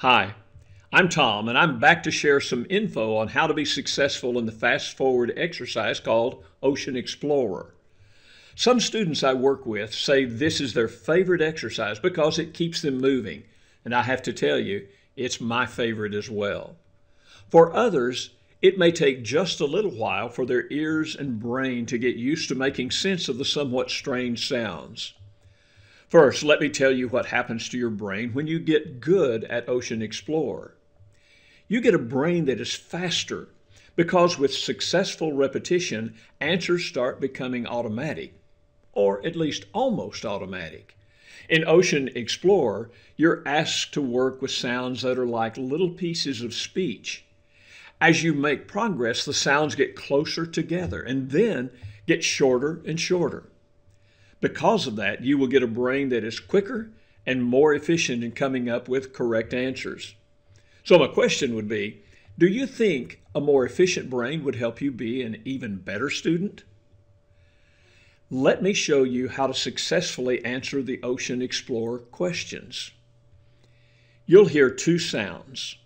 Hi, I'm Tom, and I'm back to share some info on how to be successful in the fast forward exercise called Ocean Explorer. Some students I work with say this is their favorite exercise because it keeps them moving, and I have to tell you, it's my favorite as well. For others, it may take just a little while for their ears and brain to get used to making sense of the somewhat strange sounds. First, let me tell you what happens to your brain when you get good at Ocean Explorer. You get a brain that is faster because with successful repetition, answers start becoming automatic, or at least almost automatic. In Ocean Explorer, you're asked to work with sounds that are like little pieces of speech. As you make progress, the sounds get closer together and then get shorter and shorter. Because of that, you will get a brain that is quicker and more efficient in coming up with correct answers. So my question would be, do you think a more efficient brain would help you be an even better student? Let me show you how to successfully answer the Ocean Explorer questions. You'll hear two sounds.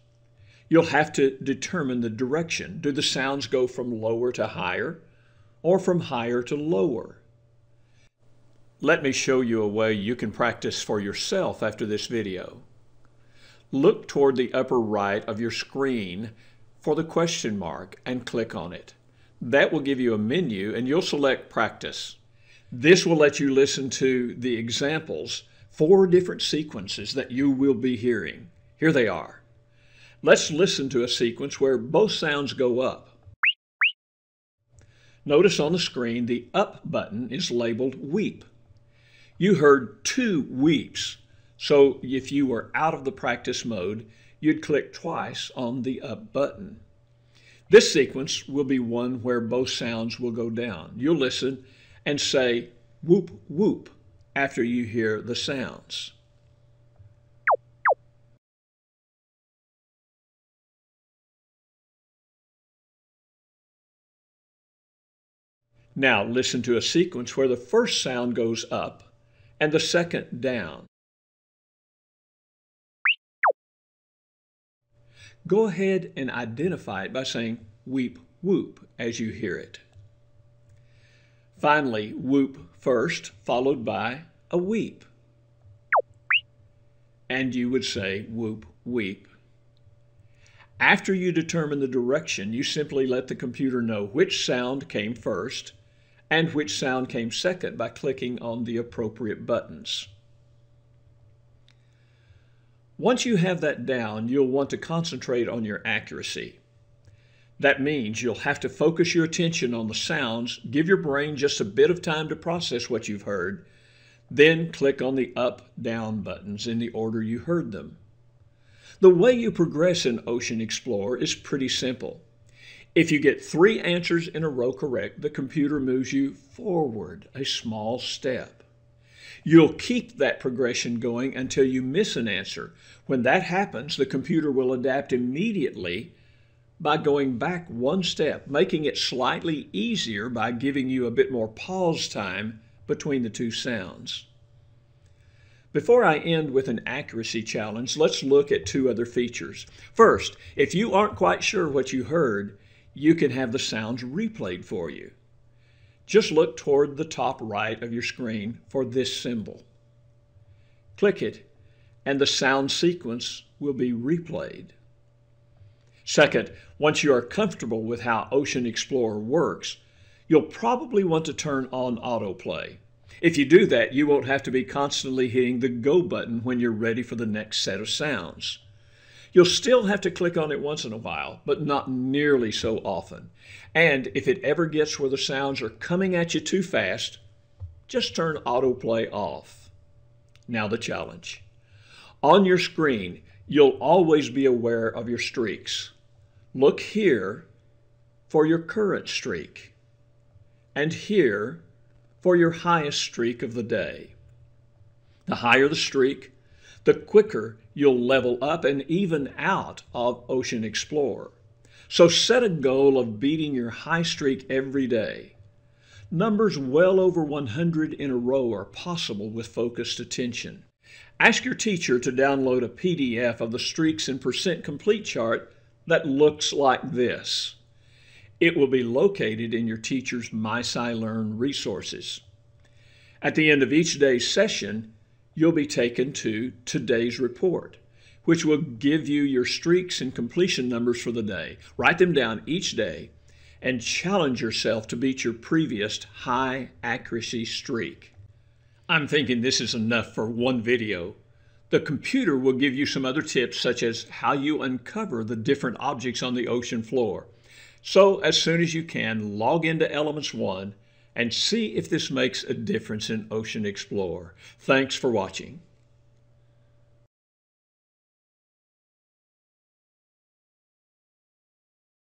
You'll have to determine the direction. Do the sounds go from lower to higher or from higher to lower? Let me show you a way you can practice for yourself after this video. Look toward the upper right of your screen for the question mark and click on it. That will give you a menu and you'll select Practice. This will let you listen to the examples, 4 different sequences that you will be hearing. Here they are. Let's listen to a sequence where both sounds go up. Notice on the screen the up button is labeled Weep. You heard 2 weeps, so if you were out of the practice mode, you'd click twice on the up button. This sequence will be one where both sounds will go down. You'll listen and say whoop whoop after you hear the sounds. Now listen to a sequence where the first sound goes up and the second down. Go ahead and identify it by saying weep whoop as you hear it. Finally, whoop first, followed by a weep. And you would say whoop weep. After you determine the direction, you simply let the computer know which sound came first and which sound came second by clicking on the appropriate buttons. Once you have that down, you'll want to concentrate on your accuracy. That means you'll have to focus your attention on the sounds, give your brain just a bit of time to process what you've heard, then click on the up, down buttons in the order you heard them. The way you progress in Ocean Explorer is pretty simple. If you get 3 answers in a row correct, the computer moves you forward a small step. You'll keep that progression going until you miss an answer. When that happens, the computer will adapt immediately by going back 1 step, making it slightly easier by giving you a bit more pause time between the 2 sounds. Before I end with an accuracy challenge, let's look at 2 other features. First, if you aren't quite sure what you heard, you can have the sounds replayed for you. Just look toward the top right of your screen for this symbol. Click it, and the sound sequence will be replayed. Second, once you are comfortable with how Ocean Explorer works, you'll probably want to turn on autoplay. If you do that, you won't have to be constantly hitting the go button when you're ready for the next set of sounds. You'll still have to click on it once in a while, but not nearly so often. And if it ever gets where the sounds are coming at you too fast, just turn autoplay off. Now the challenge. On your screen, you'll always be aware of your streaks. Look here for your current streak, and here for your highest streak of the day. The higher the streak, the quicker you'll level up and even out of Ocean Explorer. So set a goal of beating your high streak every day. Numbers well over 100 in a row are possible with focused attention. Ask your teacher to download a PDF of the streaks and percent complete chart that looks like this. It will be located in your teacher's MySciLearn resources. At the end of each day's session, you'll be taken to today's report, which will give you your streaks and completion numbers for the day. Write them down each day and challenge yourself to beat your previous high accuracy streak. I'm thinking this is enough for one video. The computer will give you some other tips, such as how you uncover the different objects on the ocean floor. So as soon as you can, log into Elements One and see if this makes a difference in Ocean Explorer. Thanks for watching.